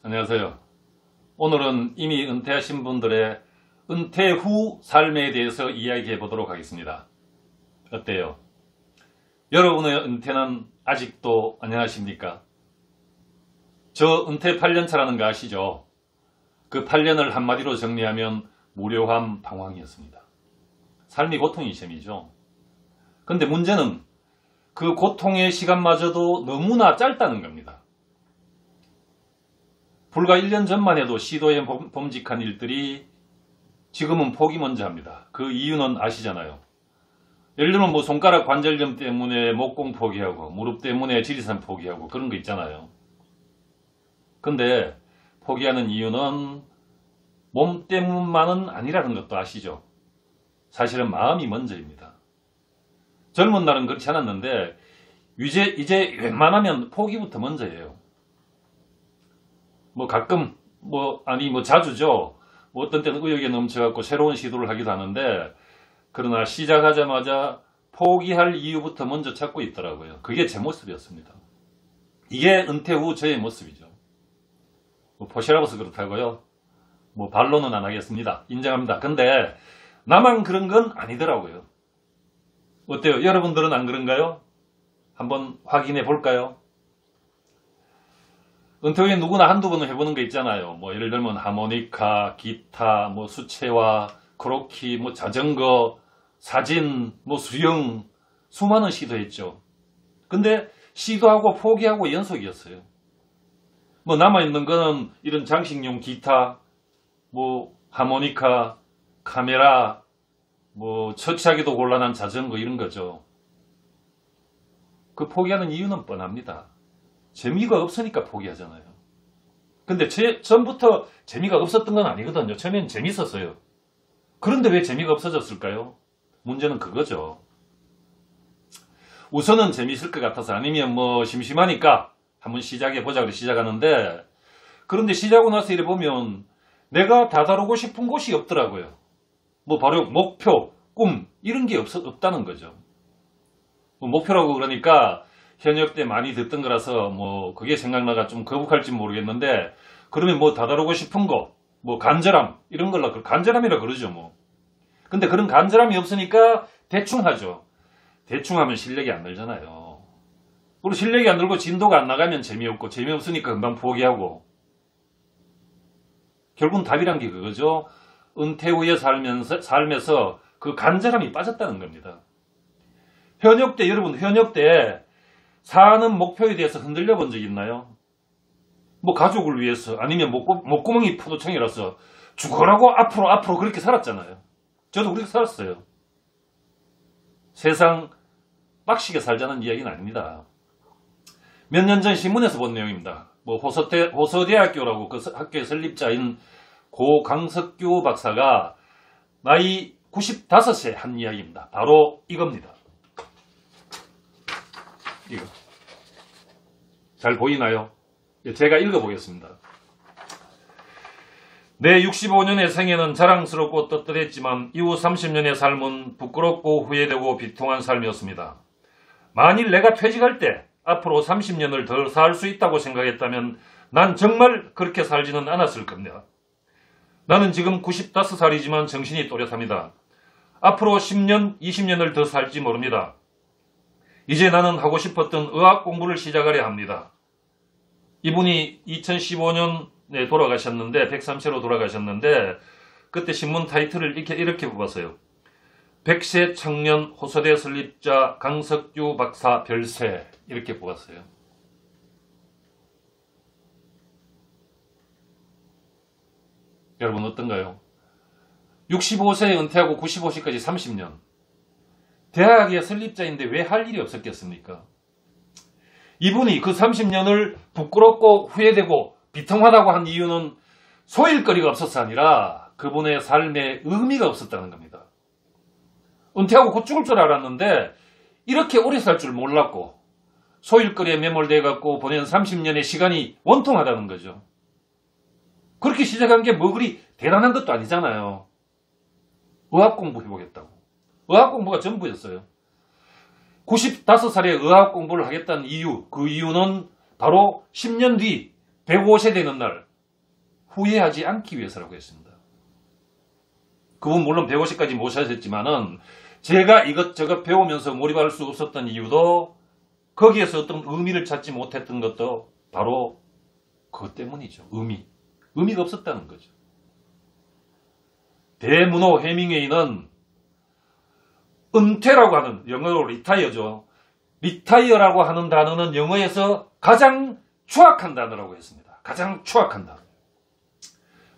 안녕하세요. 오늘은 이미 은퇴하신 분들의 은퇴 후 삶에 대해서 이야기해 보도록 하겠습니다. 어때요? 여러분의 은퇴는 아직도 안녕하십니까? 저 은퇴 8년차라는 거 아시죠? 그 8년을 한마디로 정리하면 무료함 방황이었습니다. 삶이 고통이 셈이죠. 근데 문제는 그 고통의 시간마저도 너무나 짧다는 겁니다. 불과 1년 전만 해도 시도에 범직한 일들이 지금은 포기 먼저 합니다. 그 이유는 아시잖아요. 예를 들면 손가락 관절염 때문에 목공 포기하고 무릎 때문에 지리산 포기하고 그런 거 있잖아요. 근데 포기하는 이유는 몸 때문만은 아니라는 것도 아시죠? 사실은 마음이 먼저입니다. 젊은 날은 그렇지 않았는데 이제 웬만하면 포기부터 먼저예요. 가끔 자주죠. 어떤 때는 의욕에 넘쳐갖고 새로운 시도를 하기도 하는데, 그러나 시작하자마자 포기할 이유부터 먼저 찾고 있더라고요. 그게 제 모습이었습니다. 이게 은퇴 후 저의 모습이죠. 포시라고서 그렇다고요. 반론은 안 하겠습니다. 인정합니다. 근데 나만 그런 건 아니더라고요. 어때요? 여러분들은 안 그런가요? 한번 확인해 볼까요? 은퇴 후에 누구나 한두 번은 해보는 거 있잖아요. 예를 들면 하모니카, 기타, 수채화, 크로키, 자전거, 사진, 수영, 수많은 시도했죠. 근데 시도하고 포기하고 연속이었어요. 남아있는 거는 이런 장식용 기타, 하모니카, 카메라, 처치하기도 곤란한 자전거 이런 거죠. 그 포기하는 이유는 뻔합니다. 재미가 없으니까 포기하잖아요. 근데 전부터 재미가 없었던 건 아니거든요. 처음엔 재밌었어요. 그런데 왜 재미가 없어졌을까요? 문제는 그거죠. 우선은 재미있을 것 같아서, 아니면 심심하니까 한번 시작해보자 그래 시작하는데, 그런데 시작하고 나서 이래 보면 내가 다다르고 싶은 곳이 없더라고요. 바로 목표, 꿈 이런 게 없다는 거죠. 목표라고 그러니까 현역 때 많이 듣던 거라서 그게 생각나가 좀 거북할지 모르겠는데, 그러면 다다르고 싶은 거, 간절함 이런 걸로 간절함이라 그러죠. 근데 그런 간절함이 없으니까 대충 하죠. 대충 하면 실력이 안 늘잖아요. 그리고 실력이 안 늘고 진도가 안 나가면 재미없고, 재미없으니까 금방 포기하고. 결국은 답이란 게 그거죠. 은퇴 후에 삶에서 그 간절함이 빠졌다는 겁니다. 여러분 현역 때 사는 목표에 대해서 흔들려 본 적 있나요? 가족을 위해서, 아니면 목구멍이 포도청이라서 죽어라고 앞으로 그렇게 살았잖아요. 저도 그렇게 살았어요. 세상 빡시게 살자는 이야기는 아닙니다. 몇 년 전 신문에서 본 내용입니다. 호서대학교라고 그 학교의 설립자인 고 강석규 박사가 나이 95세 한 이야기입니다. 바로 이겁니다. 이거. 잘 보이나요? 제가 읽어보겠습니다. 내 65년의 생애는 자랑스럽고 떳떳했지만 이후 30년의 삶은 부끄럽고 후회되고 비통한 삶이었습니다. 만일 내가 퇴직할 때 앞으로 30년을 더 살 수 있다고 생각했다면 난 정말 그렇게 살지는 않았을 겁니다. 나는 지금 95살이지만 정신이 또렷합니다. 앞으로 10년, 20년을 더 살지 모릅니다. 이제 나는 하고 싶었던 의학 공부를 시작하려 합니다. 이분이 2015년에 돌아가셨는데, 103세로 돌아가셨는데, 그때 신문 타이틀을 이렇게 뽑았어요. 100세 청년 호서대 설립자 강석규 박사 별세, 이렇게 뽑았어요. 여러분 어떤가요? 65세에 은퇴하고 95세까지 30년. 대학의 설립자인데 왜 할 일이 없었겠습니까? 이분이 그 30년을 부끄럽고 후회되고 비통하다고 한 이유는 소일거리가 없어서 아니라 그분의 삶에 의미가 없었다는 겁니다. 은퇴하고 곧 죽을 줄 알았는데 이렇게 오래 살 줄 몰랐고, 소일거리에 매몰돼갖고 보낸 30년의 시간이 원통하다는 거죠. 그렇게 시작한 게 그리 대단한 것도 아니잖아요. 의학 공부해보겠다고. 의학 공부가 전부였어요. 95살에 의학 공부를 하겠다는 이유, 그 이유는 바로 10년 뒤 105세 되는 날, 후회하지 않기 위해서라고 했습니다. 그분 물론 150까지 모셔졌지만은 제가 이것저것 배우면서 몰입할 수 없었던 이유도 거기에서 어떤 의미를 찾지 못했던 것도 바로 그것 때문이죠. 의미가 없었다는 거죠. 대문호 해밍웨이는 은퇴라고 하는, 영어로 리타이어죠. 리타이어라고 하는 단어는 영어에서 가장 추악한 단어라고 했습니다. 가장 추악한 단어.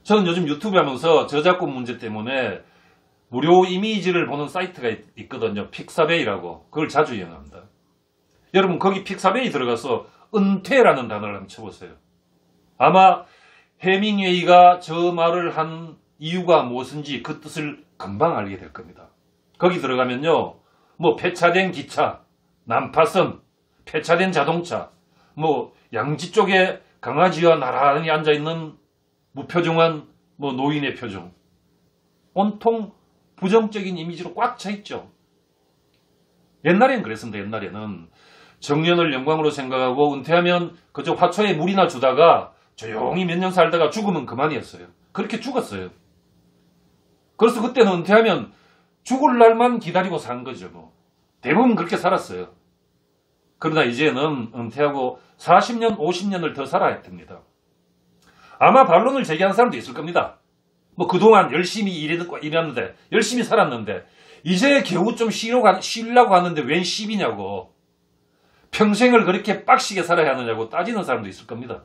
저는 요즘 유튜브 하면서 저작권 문제 때문에 무료 이미지를 보는 사이트가 있거든요. 픽사베이라고. 그걸 자주 이용합니다. 여러분 거기 픽사베이 들어가서 은퇴라는 단어를 한번 쳐보세요. 아마 해밍웨이가 저 말을 한 이유가 무엇인지 그 뜻을 금방 알게 될 겁니다. 거기 들어가면요, 뭐 폐차된 기차, 난파선, 폐차된 자동차, 뭐 양지 쪽에 강아지와 나란히 앉아있는 무표정한 뭐 노인의 표정, 온통 부정적인 이미지로 꽉 차 있죠. 옛날엔 그랬습니다. 옛날에는 정년을 영광으로 생각하고 은퇴하면 그저 화초에 물이나 주다가 조용히 몇 년 살다가 죽으면 그만이었어요. 그렇게 죽었어요. 그래서 그때는 은퇴하면 죽을 날만 기다리고 산 거죠. 뭐. 대부분 그렇게 살았어요. 그러나 이제는 은퇴하고 40년, 50년을 더 살아야 됩니다. 아마 반론을 제기한 사람도 있을 겁니다. 뭐 그동안 열심히 일했는데, 열심히 살았는데, 이제 겨우 좀 쉬려고 하는데 웬 10이냐고. 평생을 그렇게 빡시게 살아야 하느냐고 따지는 사람도 있을 겁니다.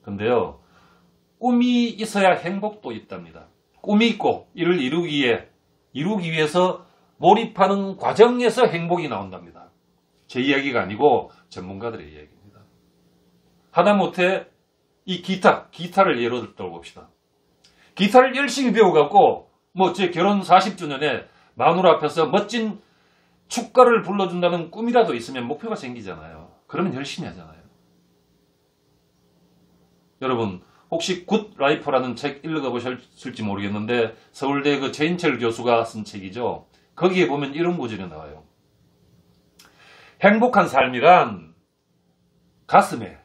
근데요, 꿈이 있어야 행복도 있답니다. 꿈이 있고 이를 이루기 위해서 몰입하는 과정에서 행복이 나온답니다. 제 이야기가 아니고 전문가들의 이야기입니다. 하다못해 이 기타를 예로 들어봅시다. 기타를 열심히 배워갖고 뭐 제 결혼 40주년에 마누라 앞에서 멋진 축가를 불러준다는 꿈이라도 있으면 목표가 생기잖아요. 그러면 열심히 하잖아요. 여러분 혹시 굿 라이프라는 책 읽어보셨을지 모르겠는데 서울대 그 최인철 교수가 쓴 책이죠. 거기에 보면 이런 구절이 나와요. 행복한 삶이란 가슴에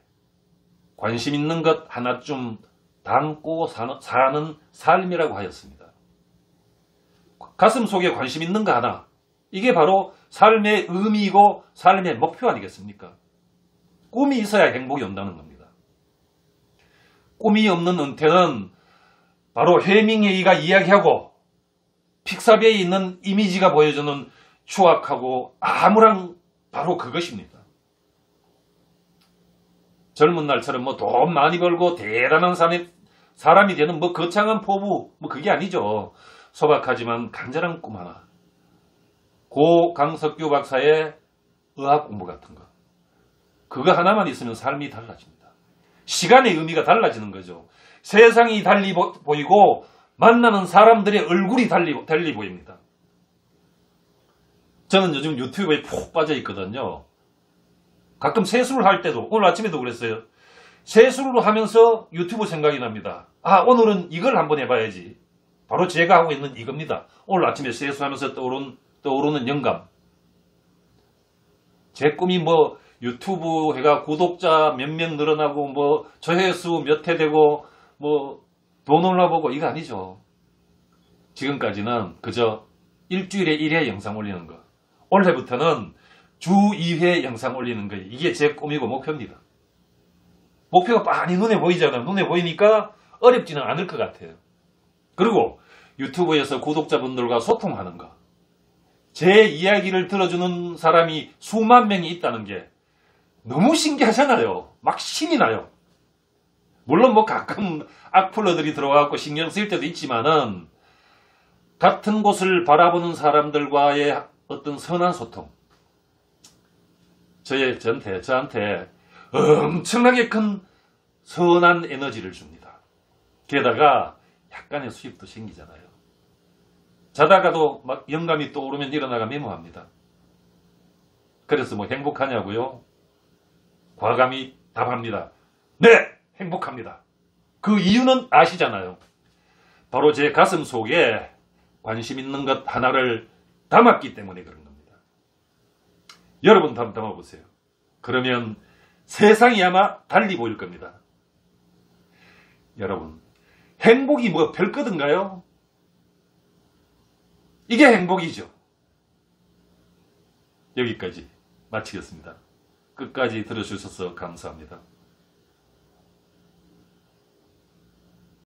관심 있는 것 하나쯤 담고 사는 삶이라고 하였습니다. 가슴 속에 관심 있는 거 하나, 이게 바로 삶의 의미이고 삶의 목표 아니겠습니까? 꿈이 있어야 행복이 온다는 겁니다. 꿈이 없는 은퇴는 바로 해밍웨이가 이야기하고 픽사베이에 있는 이미지가 보여주는 추악하고 암울한 바로 그것입니다. 젊은 날처럼 뭐 돈 많이 벌고 대단한 사람이 되는 뭐 거창한 포부 뭐 그게 아니죠. 소박하지만 간절한 꿈 하나. 고 강석규 박사의 의학 공부 같은 거. 그거 하나만 있으면 삶이 달라집니다. 시간의 의미가 달라지는 거죠. 세상이 달리 보이고 만나는 사람들의 얼굴이 달리 보입니다. 저는 요즘 유튜브에 푹 빠져 있거든요. 가끔 세수를 할 때도, 오늘 아침에도 그랬어요. 세수를 하면서 유튜브 생각이 납니다. 아, 오늘은 이걸 한번 해봐야지. 바로 제가 하고 있는 이겁니다. 오늘 아침에 세수하면서 떠오르는 영감. 제 꿈이 뭐 유튜브 해가 구독자 몇 명 늘어나고 뭐 조회수 몇 회 되고 뭐 돈 올라보고 이거 아니죠. 지금까지는 그저 일주일에 1회 영상 올리는 거. 올해부터는 주 2회 영상 올리는 거. 이게 제 꿈이고 목표입니다. 목표가 빤히 눈에 보이잖아요. 눈에 보이니까 어렵지는 않을 것 같아요. 그리고 유튜브에서 구독자분들과 소통하는 거. 제 이야기를 들어주는 사람이 수만 명이 있다는 게 너무 신기하잖아요. 막 신이 나요. 물론 뭐 가끔 악플러들이 들어와서 신경 쓰일 때도 있지만은 같은 곳을 바라보는 사람들과의 어떤 선한 소통. 저한테 엄청나게 큰 선한 에너지를 줍니다. 게다가 약간의 수입도 생기잖아요. 자다가도 막 영감이 떠오르면 일어나가 메모합니다. 그래서 뭐 행복하냐고요? 과감히 답합니다. 네! 행복합니다. 그 이유는 아시잖아요. 바로 제 가슴 속에 관심 있는 것 하나를 담았기 때문에 그런 겁니다. 여러분 한번 담아보세요. 그러면 세상이 아마 달리 보일 겁니다. 여러분, 행복이 뭐 별거든가요? 이게 행복이죠. 여기까지 마치겠습니다. 끝까지 들어주셔서 감사합니다.